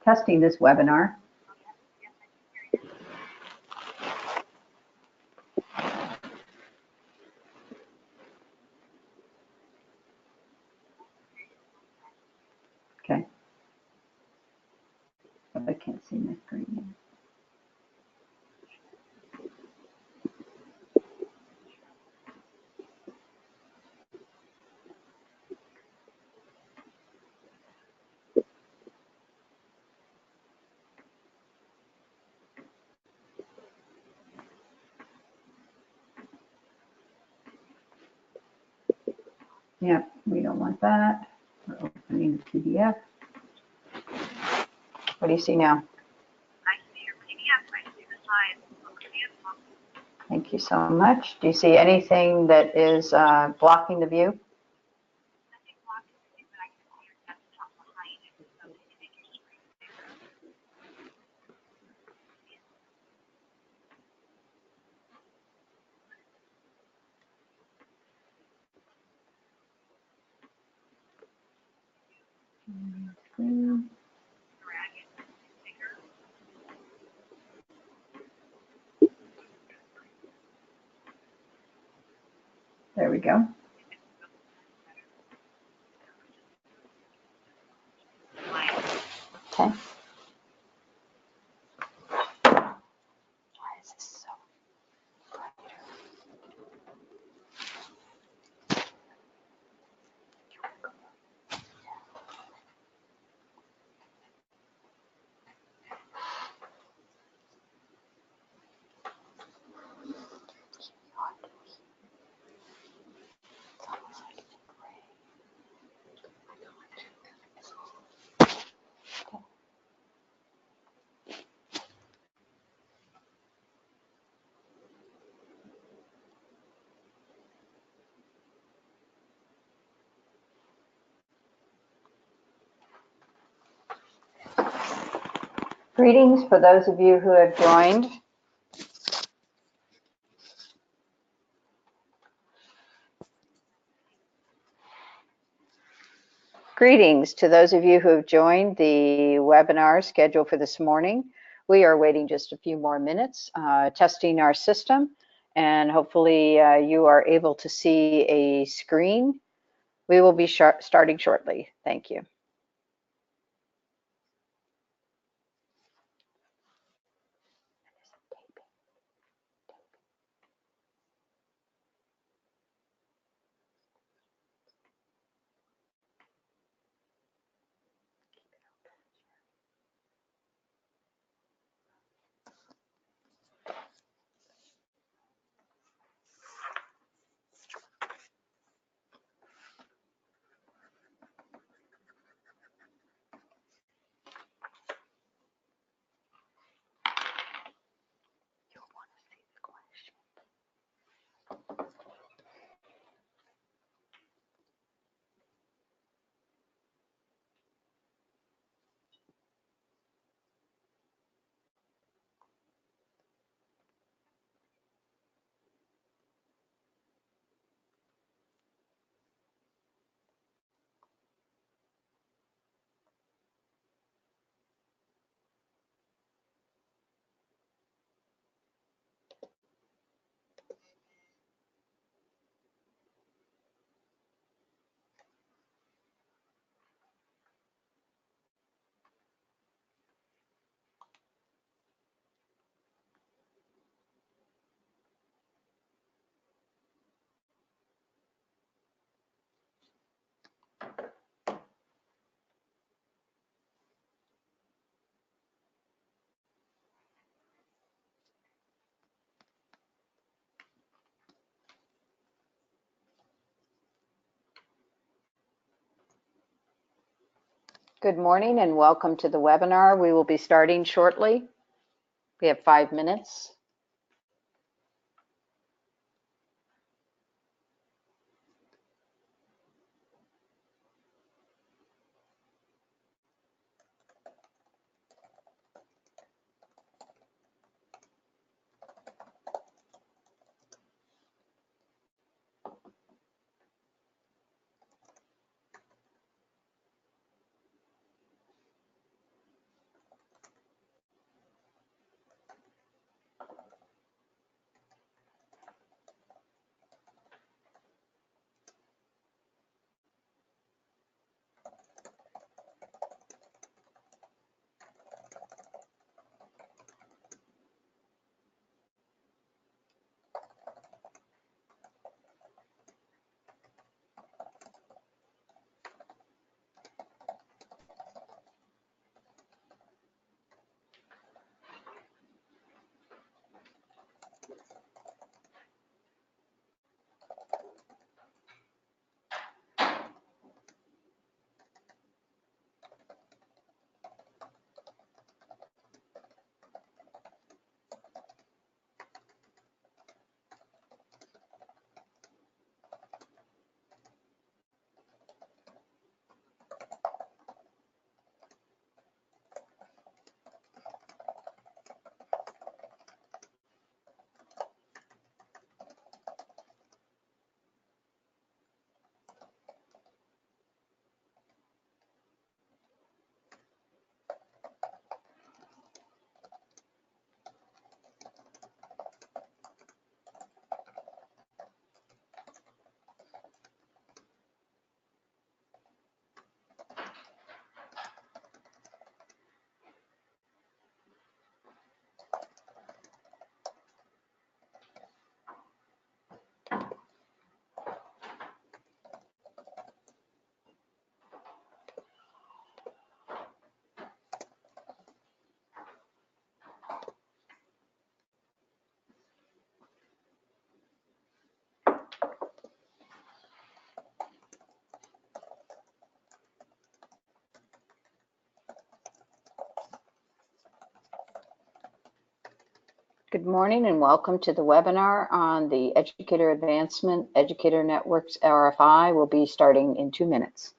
testing this webinar. Okay. But I can't see my screen. Yep, we don't want that. We're opening the PDF. What do you see now? I see your PDF. I see the slides. Thank you so much. Do you see anything that is blocking the view? Nothing blocking the view, but I can see your desktop behind it. So can you make your screen bigger? Screen. Drag it bigger. There we go. Okay. Why is this so bright? Greetings for those of you who have joined. Greetings to those of you who have joined the webinar scheduled for this morning. We are waiting just a few more minutes, testing our system, and hopefully you are able to see a screen. We will be starting shortly. Thank you. Good morning and welcome to the webinar. We will be starting shortly. We have 5 minutes. Good morning and welcome to the webinar on the Educator Advancement Educator Networks RFI. We'll be starting in 2 minutes.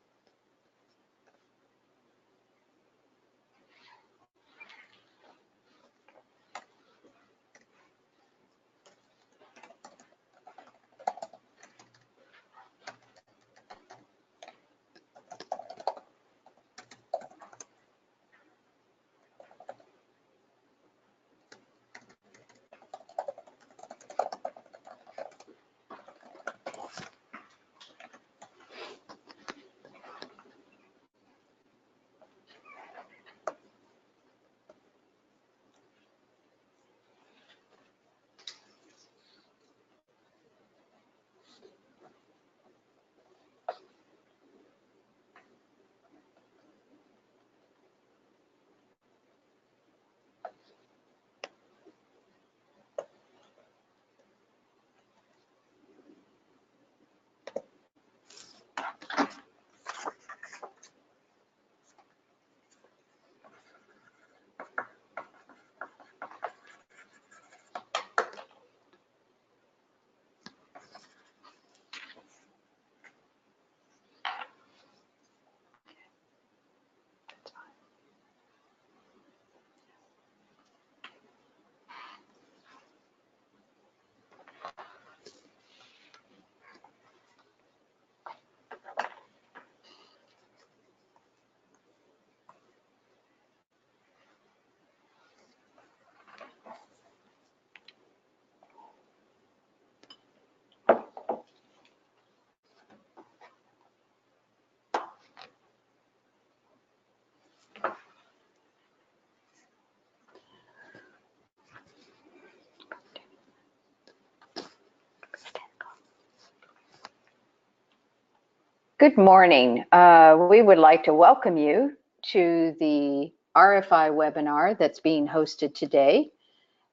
Good morning. We would like to welcome you to the RFI webinar that's being hosted today,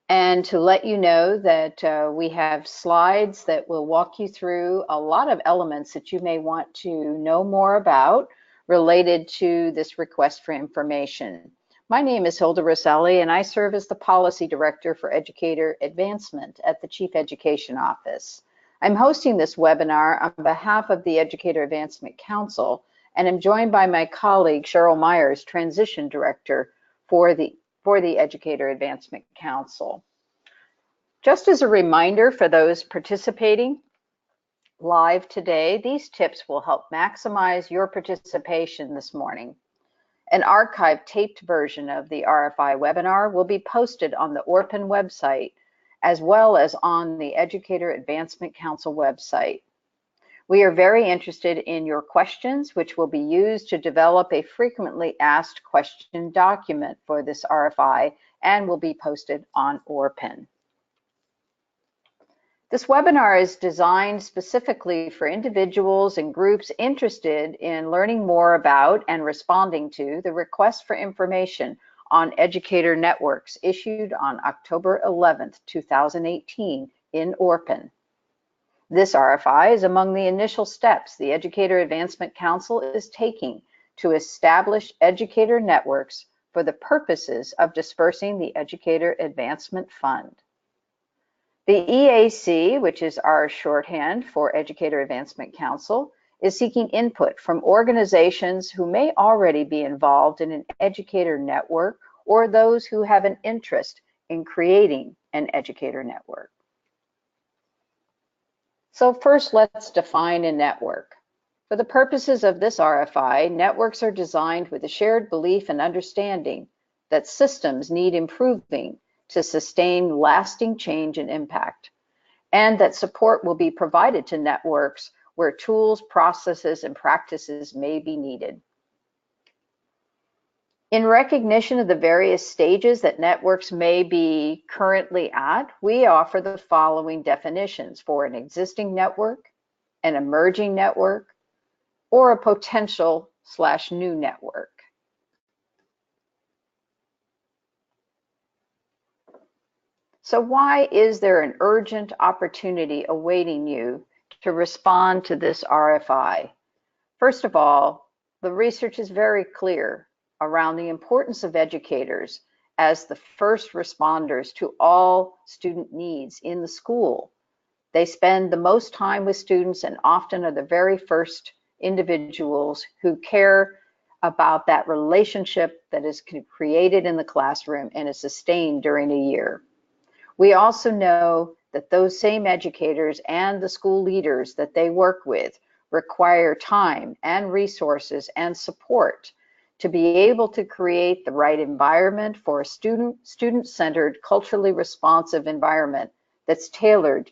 and to let you know that we have slides that will walk you through a lot of elements that you may want to know more about related to this request for information. My name is Hilda Rosselli, and I serve as the Policy Director for Educator Advancement at the Chief Education Office. I'm hosting this webinar on behalf of the Educator Advancement Council, and I'm joined by my colleague, Cheryl Myers, Transition Director for the Educator Advancement Council. Just as a reminder for those participating live today, these tips will help maximize your participation this morning. An archived taped version of the RFI webinar will be posted on the ORPN website, as well as on the Educator Advancement Council website. We are very interested in your questions, which will be used to develop a frequently asked question document for this RFI and will be posted on ORPN. This webinar is designed specifically for individuals and groups interested in learning more about and responding to the request for information on educator networks issued on October 11th, 2018 in ORPN. This RFI is among the initial steps the Educator Advancement Council is taking to establish educator networks for the purposes of dispersing the Educator Advancement Fund. The EAC, which is our shorthand for Educator Advancement Council, is seeking input from organizations who may already be involved in an educator network or those who have an interest in creating an educator network. So first, let's define a network. For the purposes of this RFI, networks are designed with a shared belief and understanding that systems need improving to sustain lasting change and impact, and that support will be provided to networks where tools, processes, and practices may be needed. In recognition of the various stages that networks may be currently at, we offer the following definitions for an existing network, an emerging network, or a potential/new network. So why is there an urgent opportunity awaiting you to respond to this RFI? First of all, the research is very clear around the importance of educators as the first responders to all student needs in the school. They spend the most time with students and often are the very first individuals who care about that relationship that is created in the classroom and is sustained during a year. We also know that those same educators and the school leaders that they work with require time and resources and support to be able to create the right environment for a student-centered, culturally responsive environment that's tailored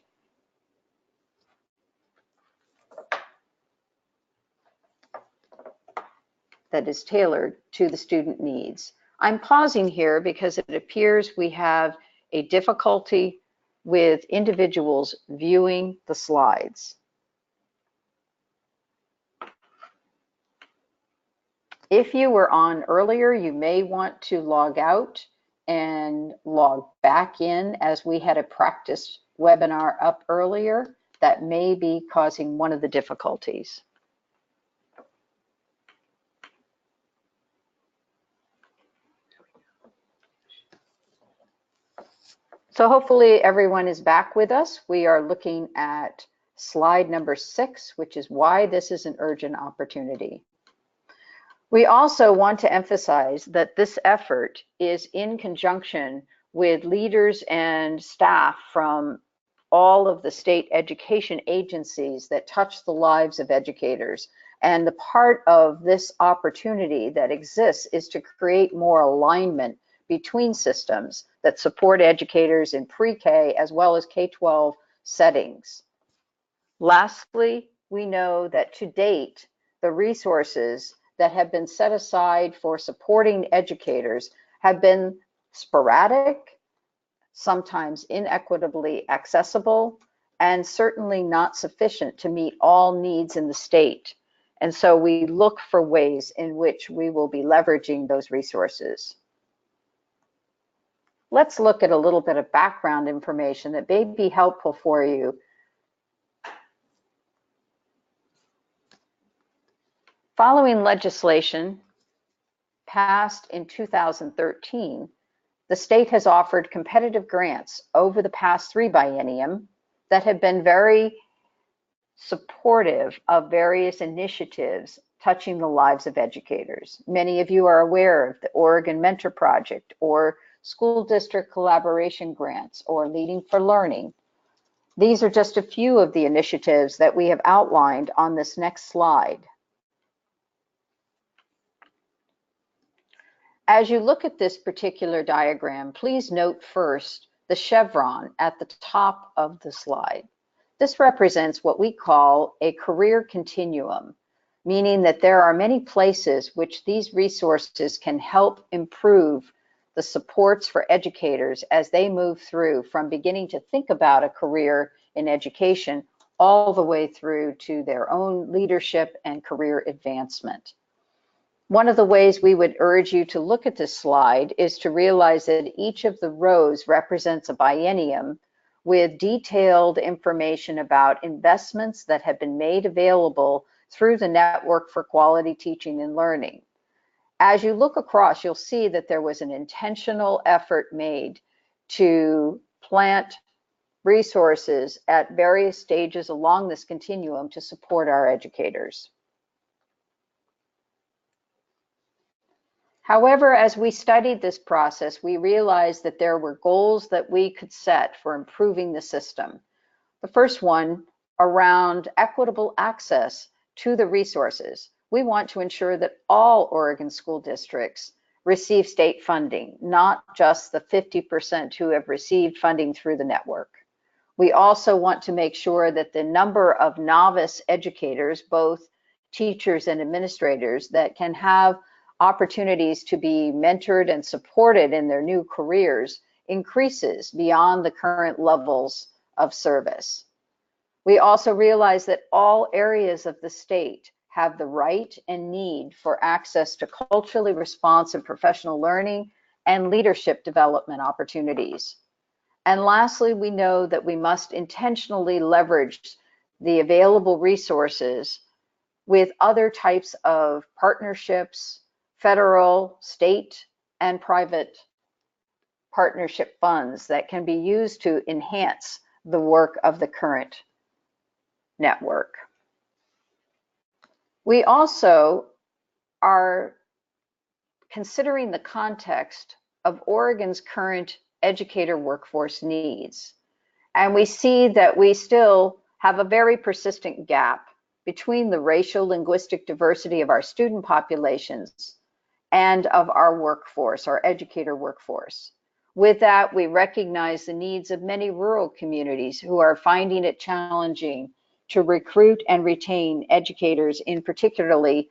to the student needs. I'm pausing here because it appears we have a difficulty with individuals viewing the slides. If you were on earlier, you may want to log out and log back in, as we had a practice webinar up earlier that may be causing one of the difficulties. So hopefully everyone is back with us. We are looking at slide number 6, which is why this is an urgent opportunity. We also want to emphasize that this effort is in conjunction with leaders and staff from all of the state education agencies that touch the lives of educators. And the part of this opportunity that exists is to create more alignment between systems that support educators in pre-K as well as K-12 settings. Lastly, we know that to date, the resources that have been set aside for supporting educators have been sporadic, sometimes inequitably accessible, and certainly not sufficient to meet all needs in the state. And so we look for ways in which we will be leveraging those resources. Let's look at a little bit of background information that may be helpful for you. Following legislation passed in 2013, the state has offered competitive grants over the past 3 biennium that have been very supportive of various initiatives touching the lives of educators. Many of you are aware of the Oregon Mentor Project or school district collaboration grants or Leading for Learning. These are just a few of the initiatives that we have outlined on this next slide. As you look at this particular diagram, please note first the chevron at the top of the slide. This represents what we call a career continuum, meaning that there are many places which these resources can help improve the supports for educators as they move through from beginning to think about a career in education all the way through to their own leadership and career advancement. One of the ways we would urge you to look at this slide is to realize that each of the rows represents a biennium with detailed information about investments that have been made available through the Network for Quality Teaching and Learning. As you look across, you'll see that there was an intentional effort made to plant resources at various stages along this continuum to support our educators. However, as we studied this process, we realized that there were goals that we could set for improving the system. The first one around equitable access to the resources. We want to ensure that all Oregon school districts receive state funding, not just the 50% who have received funding through the network. We also want to make sure that the number of novice educators, both teachers and administrators, that can have opportunities to be mentored and supported in their new careers increases beyond the current levels of service. We also realize that all areas of the state have the right and need for access to culturally responsive professional learning and leadership development opportunities. And lastly, we know that we must intentionally leverage the available resources with other types of partnerships, federal, state, and private partnership funds that can be used to enhance the work of the current network. We also are considering the context of Oregon's current educator workforce needs. And we see that we still have a very persistent gap between the racial linguistic diversity of our student populations and of our workforce, our educator workforce. With that, we recognize the needs of many rural communities who are finding it challenging to recruit and retain educators in particularly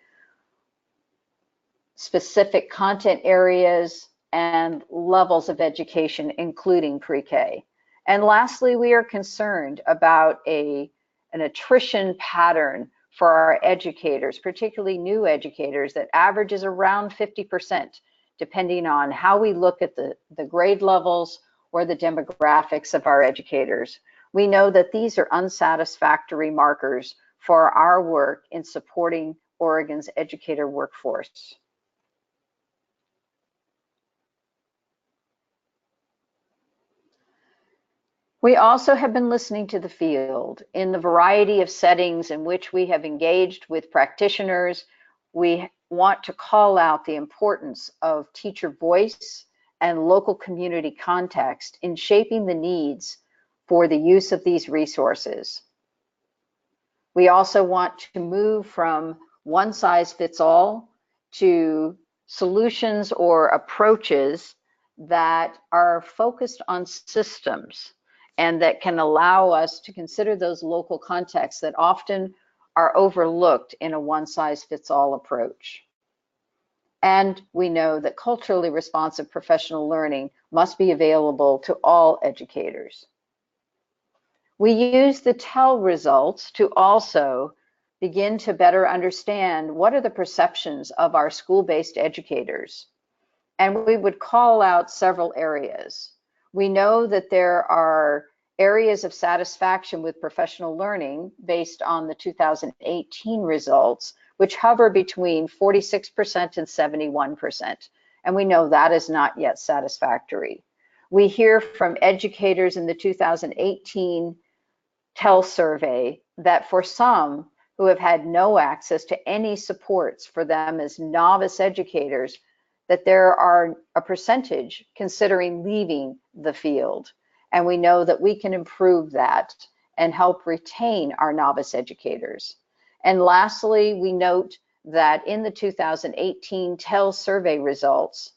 specific content areas and levels of education, including pre-K. And lastly, we are concerned about an attrition pattern for our educators, particularly new educators, that averages around 50%, depending on how we look at the grade levels or the demographics of our educators. We know that these are unsatisfactory markers for our work in supporting Oregon's educator workforce. We also have been listening to the field in the variety of settings in which we have engaged with practitioners. We want to call out the importance of teacher voice and local community context in shaping the needs for the use of these resources. We also want to move from one size fits all to solutions or approaches that are focused on systems and that can allow us to consider those local contexts that often are overlooked in a one-size-fits-all approach. And we know that culturally responsive professional learning must be available to all educators. We use the TEL results to also begin to better understand what are the perceptions of our school-based educators. And we would call out several areas. We know that there are areas of satisfaction with professional learning based on the 2018 results, which hover between 46% and 71%. And we know that is not yet satisfactory. We hear from educators in the 2018 TEL survey that for some who have had no access to any supports for them as novice educators, that there are a percentage considering leaving the field. And we know that we can improve that and help retain our novice educators. And lastly, we note that in the 2018 TEL survey results,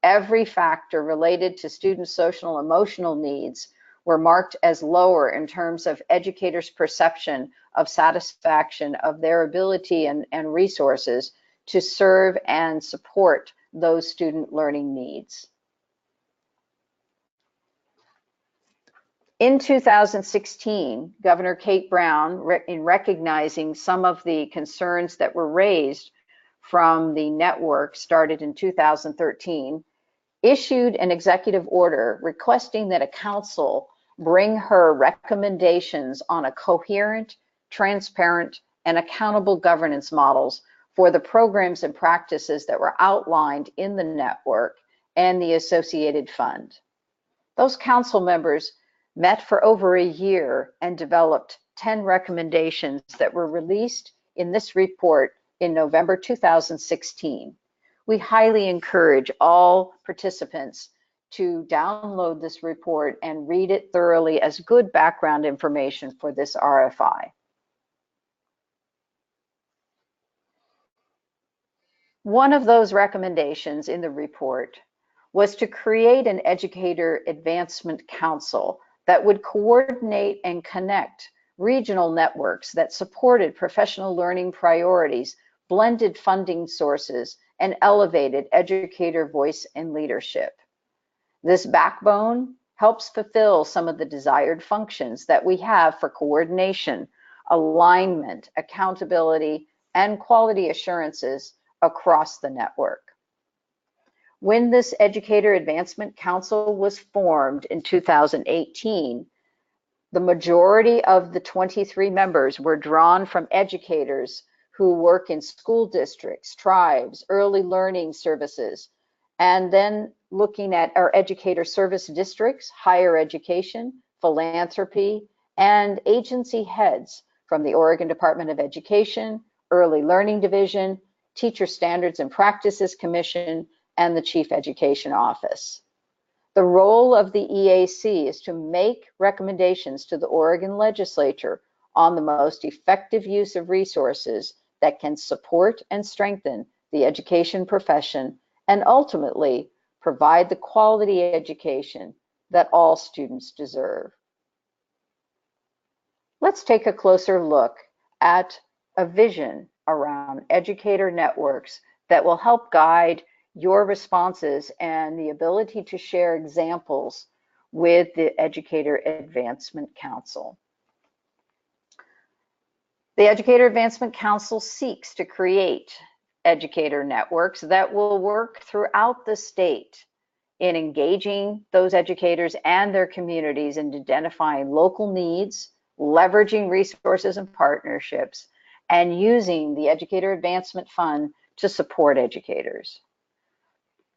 every factor related to student social and emotional needs were marked as lower in terms of educators' perception of satisfaction of their ability and resources to serve and support those student learning needs. In 2016, Governor Kate Brown, in recognizing some of the concerns that were raised from the network started in 2013, issued an executive order requesting that a council bring her recommendations on a coherent, transparent, and accountable governance models for the programs and practices that were outlined in the network and the associated fund. Those council members met for over a year and developed 10 recommendations that were released in this report in November 2016. We highly encourage all participants to download this report and read it thoroughly as good background information for this RFI. One of those recommendations in the report was to create an educator advancement council that would coordinate and connect regional networks that supported professional learning priorities, blended funding sources, and elevated educator voice and leadership. This backbone helps fulfill some of the desired functions that we have for coordination, alignment, accountability, and quality assurances across the network. When this Educator Advancement Council was formed in 2018, the majority of the 23 members were drawn from educators who work in school districts, tribes, early learning services, and then looking at our educator service districts, higher education, philanthropy, and agency heads from the Oregon Department of Education, Early Learning Division, Teacher Standards and Practices Commission, and the Chief Education Office. The role of the EAC is to make recommendations to the Oregon Legislature on the most effective use of resources that can support and strengthen the education profession and ultimately provide the quality education that all students deserve. Let's take a closer look at a vision around educator networks that will help guide your responses and the ability to share examples with the Educator Advancement Council. The Educator Advancement Council seeks to create educator networks that will work throughout the state in engaging those educators and their communities in identifying local needs, leveraging resources and partnerships, and using the Educator Advancement Fund to support educators.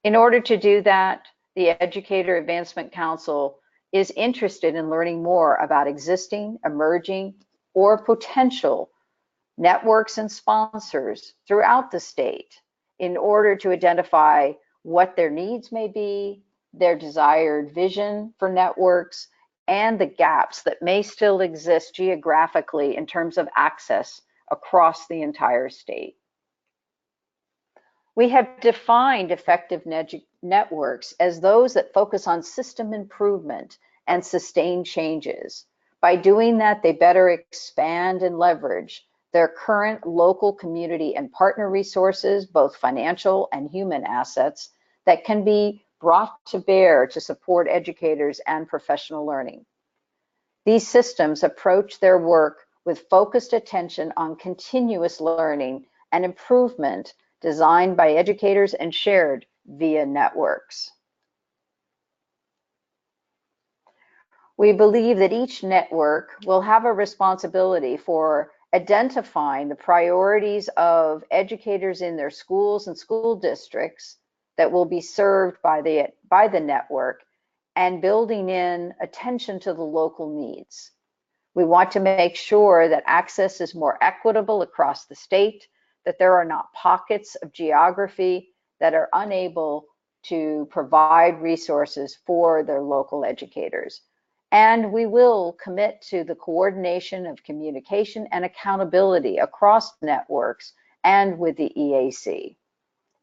In order to do that, the Educator Advancement Council is interested in learning more about existing, emerging, or potential networks and sponsors throughout the state in order to identify what their needs may be, their desired vision for networks, and the gaps that may still exist geographically in terms of access across the entire state. We have defined effective networks as those that focus on system improvement and sustained changes. By doing that, they better expand and leverage their current local community and partner resources, both financial and human assets, that can be brought to bear to support educators and professional learning. These systems approach their work with focused attention on continuous learning and improvement designed by educators and shared via networks. We believe that each network will have a responsibility for identifying the priorities of educators in their schools and school districts that will be served by the network and building in attention to the local needs. We want to make sure that access is more equitable across the state, that there are not pockets of geography that are unable to provide resources for their local educators. And we will commit to the coordination of communication and accountability across networks and with the EAC.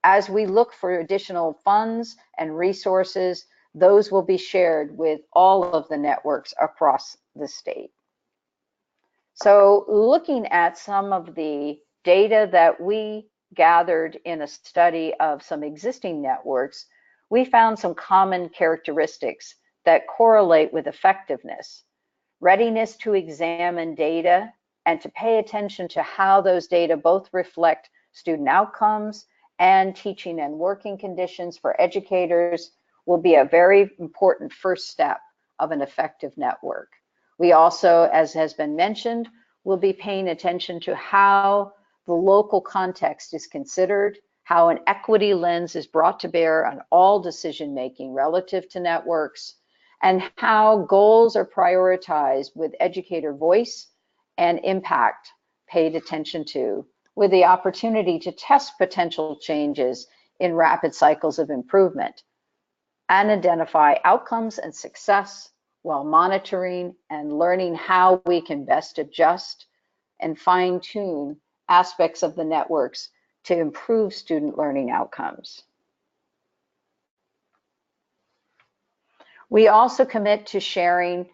As we look for additional funds and resources, those will be shared with all of the networks across the state. So looking at some of the data that we gathered in a study of some existing networks, we found some common characteristics that correlate with effectiveness, readiness to examine data and to pay attention to how those data both reflect student outcomes and teaching and working conditions for educators will be a very important first step of an effective network. We also, as has been mentioned, will be paying attention to how the local context is considered, how an equity lens is brought to bear on all decision-making relative to networks, and how goals are prioritized with educator voice and impact paid attention to, with the opportunity to test potential changes in rapid cycles of improvement and identify outcomes and success while monitoring and learning how we can best adjust and fine-tune aspects of the networks to improve student learning outcomes. We also commit to sharing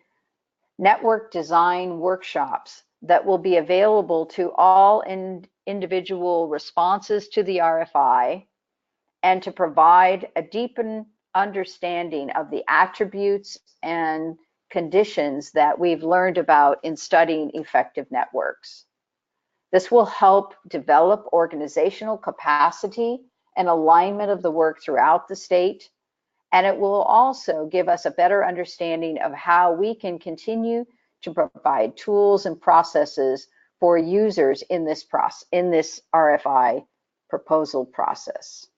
network design workshops that will be available to all individual responses to the RFI and to provide a deepened understanding of the attributes and conditions that we've learned about in studying effective networks. This will help develop organizational capacity and alignment of the work throughout the state, and it will also give us a better understanding of how we can continue to provide tools and processes for users in this RFI proposal process.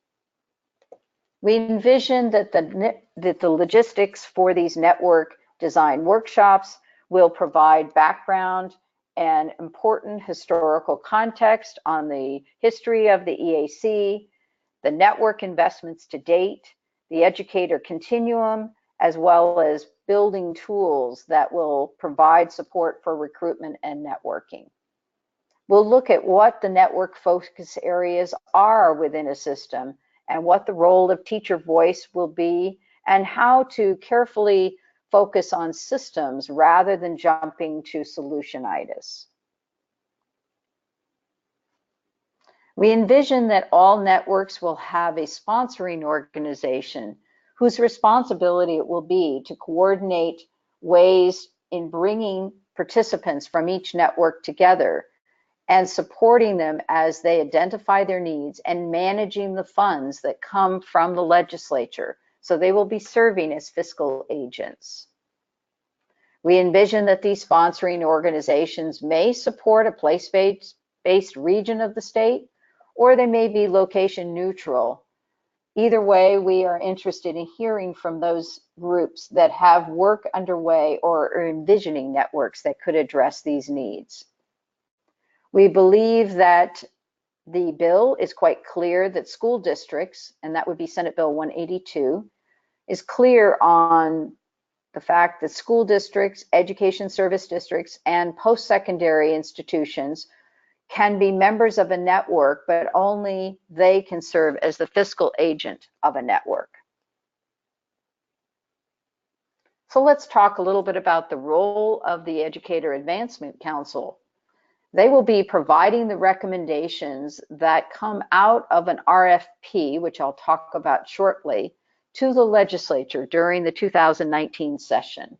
We envision that the logistics for these network design workshops will provide background and important historical context on the history of the EAC, the network investments to date, the educator continuum, as well as building tools that will provide support for recruitment and networking. We'll look at what the network focus areas are within a system and what the role of teacher voice will be, and how to carefully focus on systems rather than jumping to solutionitis. We envision that all networks will have a sponsoring organization whose responsibility it will be to coordinate ways in bringing participants from each network together and supporting them as they identify their needs and managing the funds that come from the legislature. So they will be serving as fiscal agents. We envision that these sponsoring organizations may support a place-based region of the state, or they may be location neutral. Either way, we are interested in hearing from those groups that have work underway or are envisioning networks that could address these needs. We believe that the bill is quite clear that school districts, and that would be Senate Bill 182, is clear on the fact that school districts, education service districts, and post-secondary institutions can be members of a network, but only they can serve as the fiscal agent of a network. So let's talk a little bit about the role of the Educator Advancement Council. They will be providing the recommendations that come out of an RFP, which I'll talk about shortly, to the legislature during the 2019 session.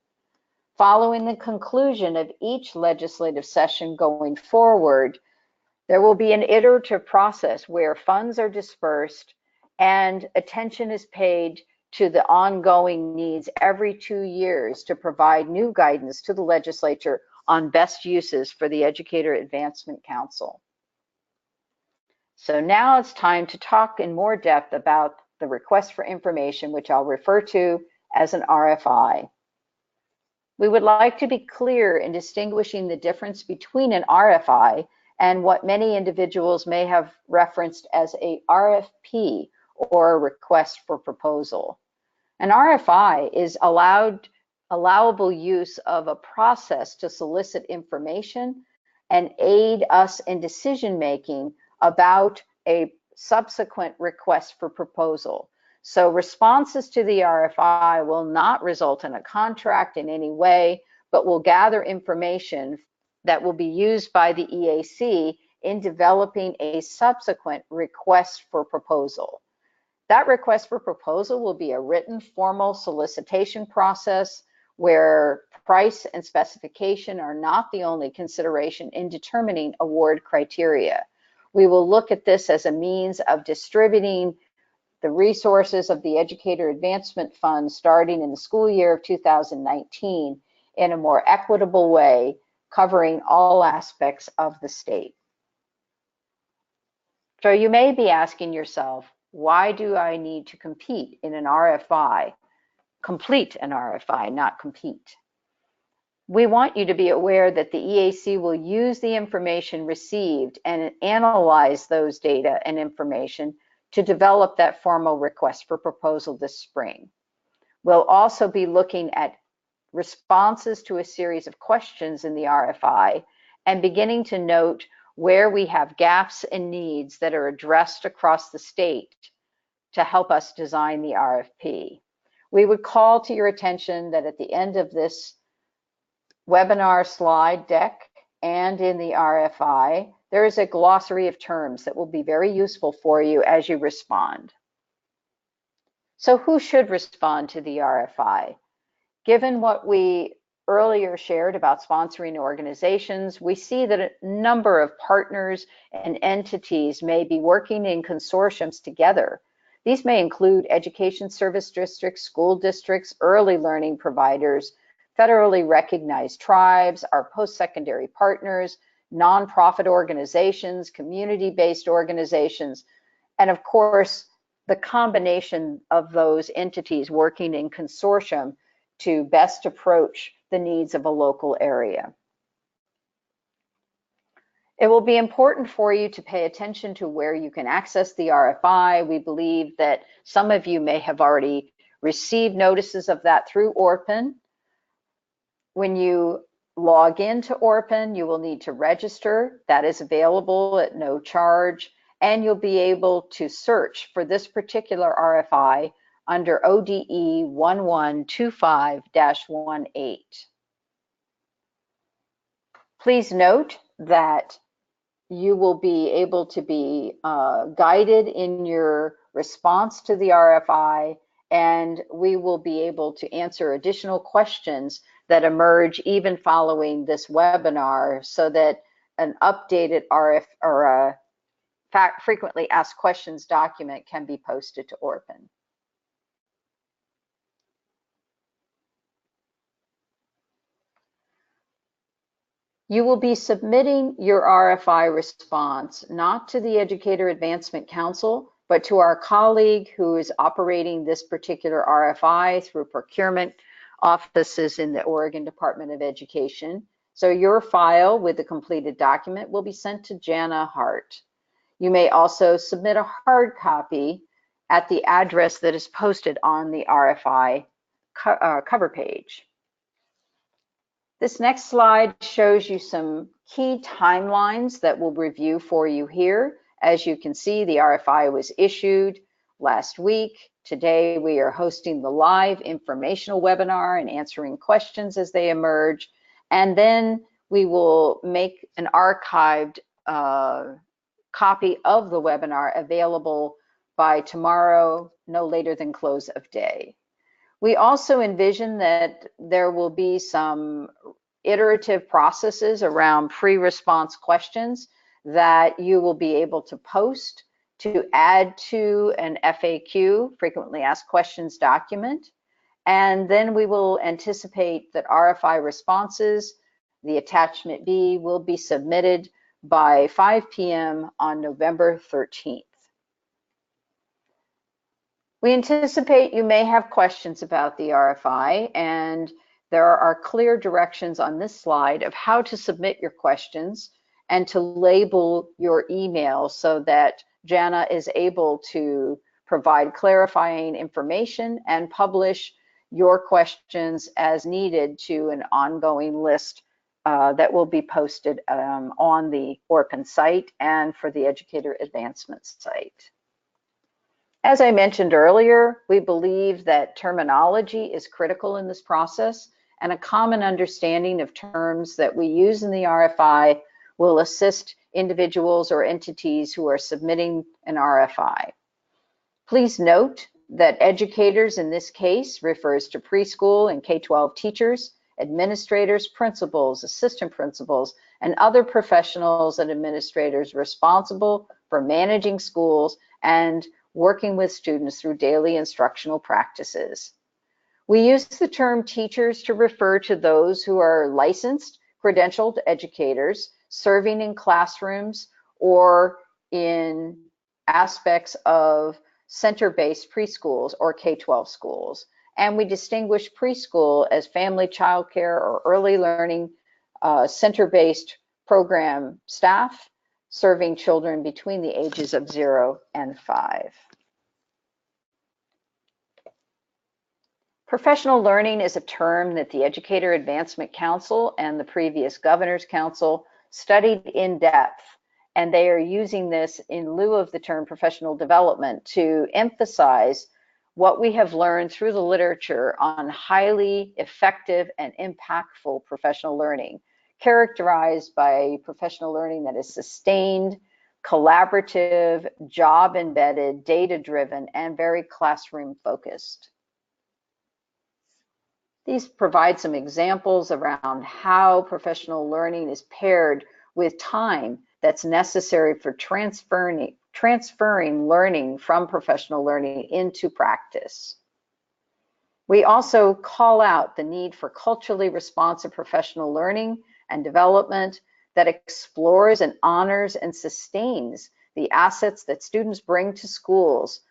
Following the conclusion of each legislative session going forward, there will be an iterative process where funds are dispersed and attention is paid to the ongoing needs every 2 years to provide new guidance to the legislature on best uses for the Educator Advancement Council. So now it's time to talk in more depth about the request for information, which I'll refer to as an RFI. We would like to be clear in distinguishing the difference between an RFI and what many individuals may have referenced as a RFP, or a request for proposal. An RFI is allowable use of a process to solicit information and aid us in decision making about a subsequent request for proposal. So responses to the RFI will not result in a contract in any way, but will gather information that will be used by the EAC in developing a subsequent request for proposal. That request for proposal will be a written formal solicitation process where price and specification are not the only consideration in determining award criteria. We will look at this as a means of distributing the resources of the Educator Advancement Fund starting in the school year of 2019 in a more equitable way, covering all aspects of the state. So you may be asking yourself, why do I need to compete in an RFI? Complete an RFI, not compete. We want you to be aware that the EAC will use the information received and analyze those data and information to develop that formal request for proposal this spring. We'll also be looking at responses to a series of questions in the RFI and beginning to note where we have gaps and needs that are addressed across the state to help us design the RFP. We would call to your attention that at the end of this webinar slide deck and in the RFI, there is a glossary of terms that will be very useful for you as you respond. So who should respond to the RFI? Given what we earlier shared about sponsoring organizations, we see that a number of partners and entities may be working in consortiums together. These may include education service districts, school districts, early learning providers, federally recognized tribes, our post-secondary partners, nonprofit organizations, community-based organizations, and of course, the combination of those entities working in consortium to best approach the needs of a local area. It will be important for you to pay attention to where you can access the RFI. We believe that some of you may have already received notices of that through ORPN. When you log into ORPN, you will need to register. That is available at no charge, and you'll be able to search for this particular RFI under ODE 1125-18. Please note that you will be able to be guided in your response to the RFI, and we will be able to answer additional questions that emerge even following this webinar, so that an updated frequently asked questions document can be posted to ORPN. You will be submitting your RFI response not to the Educator Advancement Council, but to our colleague who is operating this particular RFI through procurement offices in the Oregon Department of Education. So your file with the completed document will be sent to Jana Hart. You may also submit a hard copy at the address that is posted on the RFI cover page. This next slide shows you some key timelines that we'll review for you here. As you can see, the RFI was issued last week. Today, we are hosting the live informational webinar and answering questions as they emerge. And then we will make an archived copy of the webinar available by tomorrow, no later than close of day. We also envision that there will be some iterative processes around pre-response questions that you will be able to post to add to an FAQ, frequently asked questions document. And then we will anticipate that RFI responses, the attachment B, will be submitted by 5 p.m. on November 13th. We anticipate you may have questions about the RFI, and there are clear directions on this slide of how to submit your questions and to label your email so that Jana is able to provide clarifying information and publish your questions as needed to an ongoing list that will be posted on the ORPN site and for the Educator Advancement site. As I mentioned earlier, we believe that terminology is critical in this process, and a common understanding of terms that we use in the RFI will assist individuals or entities who are submitting an RFI. Please note that educators in this case refers to preschool and K-12 teachers, administrators, principals, assistant principals, and other professionals and administrators responsible for managing schools and working with students through daily instructional practices. We use the term teachers to refer to those who are licensed, credentialed educators serving in classrooms or in aspects of center-based preschools or K-12 schools. And we distinguish preschool as family childcare or early learning center-based program staff serving children between the ages of 0 and 5. Professional learning is a term that the Educator Advancement Council and the previous Governor's Council studied in depth, and they are using this in lieu of the term professional development to emphasize what we have learned through the literature on highly effective and impactful professional learning, characterized by professional learning that is sustained, collaborative, job-embedded, data-driven, and very classroom-focused. These provide some examples around how professional learning is paired with time that's necessary for transferring learning from professional learning into practice. We also call out the need for culturally responsive professional learning and development that explores and honors and sustains the assets that students bring to schools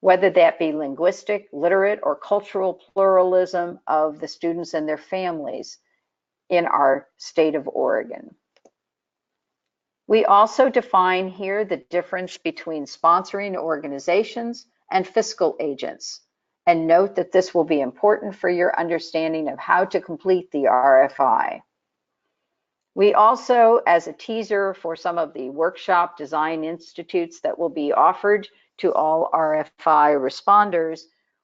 whether that be linguistic, literate, or cultural pluralism of the students and their families in our state of Oregon. We also define here the difference between sponsoring organizations and fiscal agents, and note that this will be important for your understanding of how to complete the RFI. We also, as a teaser for some of the workshop design institutes that will be offered to all RFI responders,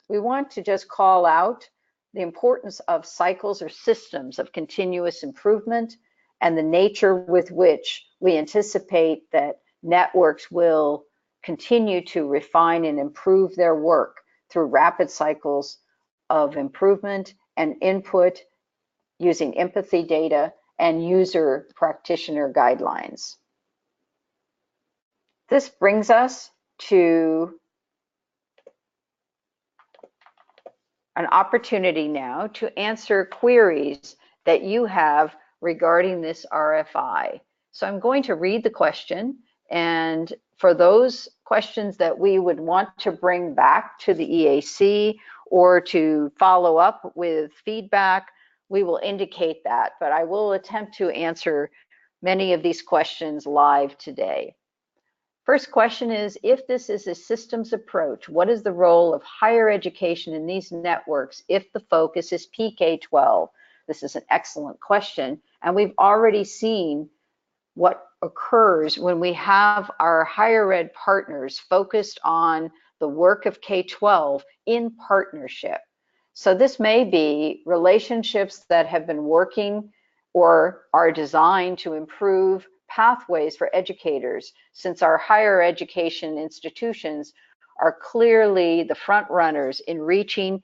we want to just call out the importance of cycles or systems of continuous improvement and the nature with which we anticipate that networks will continue to refine and improve their work through rapid cycles of improvement and input using empathy data and user practitioner guidelines. This brings us to an opportunity now to answer queries that you have regarding this RFI. So I'm going to read the question, and for those questions that we would want to bring back to the EAC or to follow up with feedback, we will indicate that, but I will attempt to answer many of these questions live today. First question is, if this is a systems approach, what is the role of higher education in these networks if the focus is PK-12? This is an excellent question, and we've already seen what occurs when we have our higher ed partners focused on the work of K-12 in partnership. So this may be relationships that have been working or are designed to improve pathways for educators, since our higher education institutions are clearly the front runners in reaching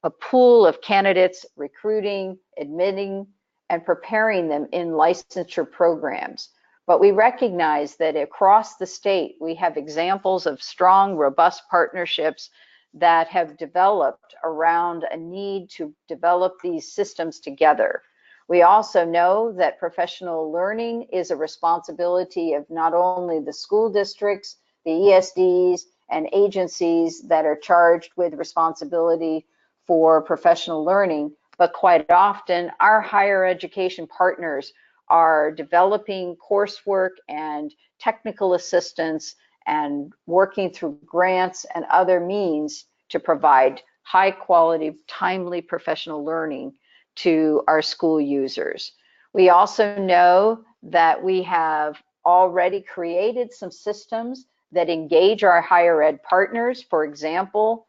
a pool of candidates, recruiting, admitting, and preparing them in licensure programs. But we recognize that across the state, we have examples of strong, robust partnerships that have developed around a need to develop these systems together. We also know that professional learning is a responsibility of not only the school districts, the ESDs, and agencies that are charged with responsibility for professional learning, but quite often our higher education partners are developing coursework and technical assistance and working through grants and other means to provide high quality, timely professional learning to our school users. We also know that we have already created some systems that engage our higher ed partners. For example,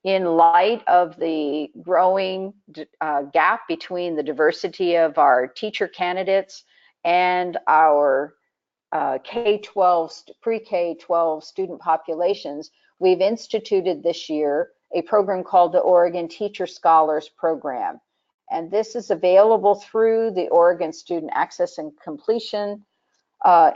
in light of the growing gap between the diversity of our teacher candidates and our K-12, pre-K-12 student populations, we've instituted this year a program called the Oregon Teacher Scholars Program. And this is available through the Oregon Student Access and Completion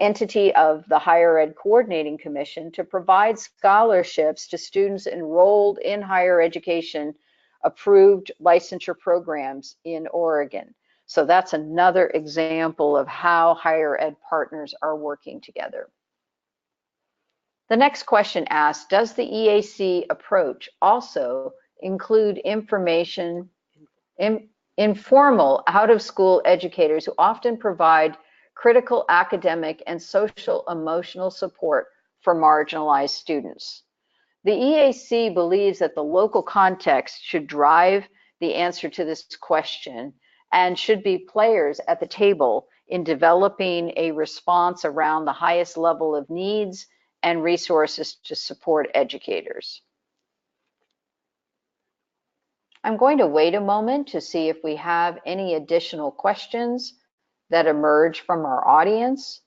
entity of the Higher Ed Coordinating Commission to provide scholarships to students enrolled in higher education approved licensure programs in Oregon. So that's another example of how higher ed partners are working together. The next question asks, does the EAC approach also include informal out-of-school educators who often provide critical academic and social emotional support for marginalized students? The EAC believes that the local context should drive the answer to this question and should be players at the table in developing a response around the highest level of needs and resources to support educators. I'm going to wait a moment to see if we have any additional questions that emerge from our audience.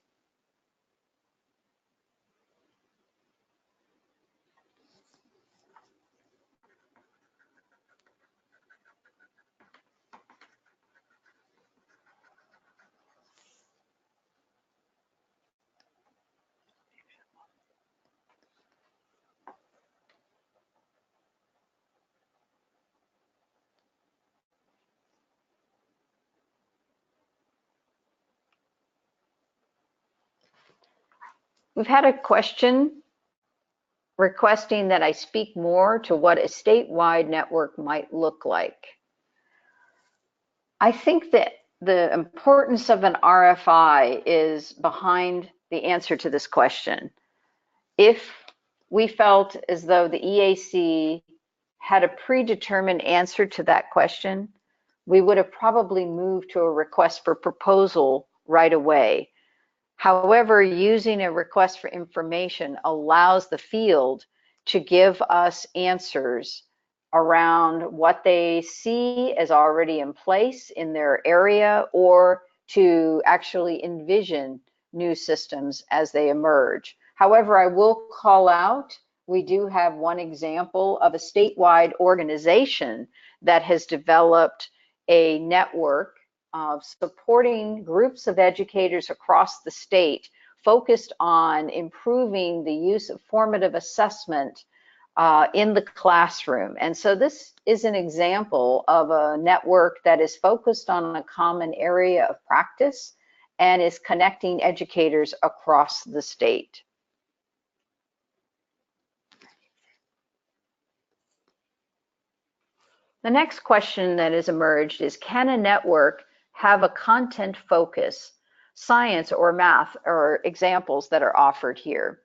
We've had a question requesting that I speak more to what a statewide network might look like. I think that the importance of an RFI is behind the answer to this question. If we felt as though the EAC had a predetermined answer to that question, we would have probably moved to a request for proposal right away. However, using a request for information allows the field to give us answers around what they see as already in place in their area, or to actually envision new systems as they emerge. However, I will call out, we do have one example of a statewide organization that has developed a network of supporting groups of educators across the state focused on improving the use of formative assessment in the classroom. And so this is an example of a network that is focused on a common area of practice and is connecting educators across the state. The next question that has emerged is, can a network have a content focus? Science or math are examples that are offered here.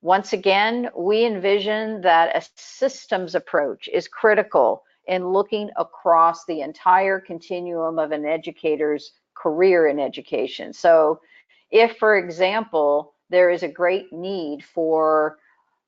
Once again, we envision that a systems approach is critical in looking across the entire continuum of an educator's career in education. So if, for example, there is a great need for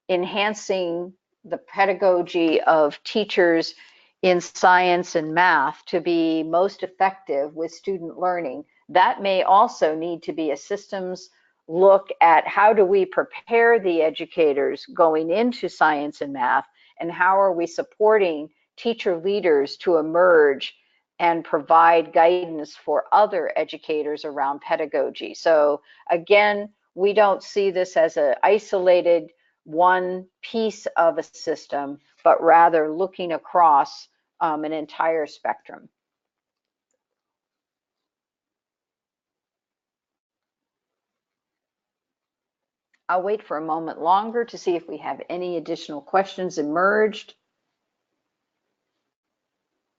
enhancing the pedagogy of teachers in science and math to be most effective with student learning, that may also need to be a systems look at how do we prepare the educators going into science and math, and how are we supporting teacher leaders to emerge and provide guidance for other educators around pedagogy. So again, we don't see this as an isolated one piece of a system, but rather looking across an entire spectrum. I'll wait for a moment longer to see if we have any additional questions emerged.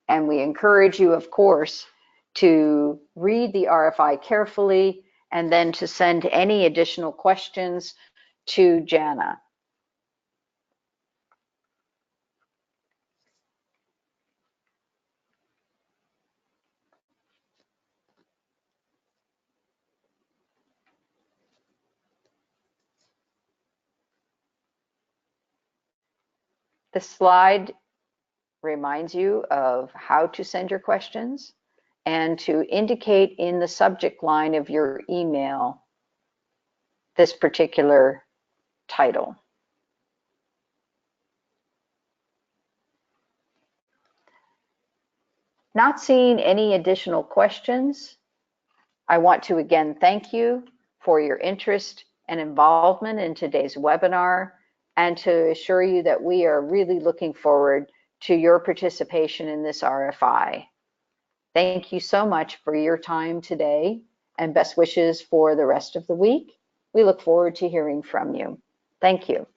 And we encourage you, of course, to read the RFI carefully and then to send any additional questions to Jana. The slide reminds you of how to send your questions and to indicate in the subject line of your email this particular title. Not seeing any additional questions, I want to again thank you for your interest and involvement in today's webinar, and to assure you that we are really looking forward to your participation in this RFI. Thank you so much for your time today, and best wishes for the rest of the week. We look forward to hearing from you. Thank you.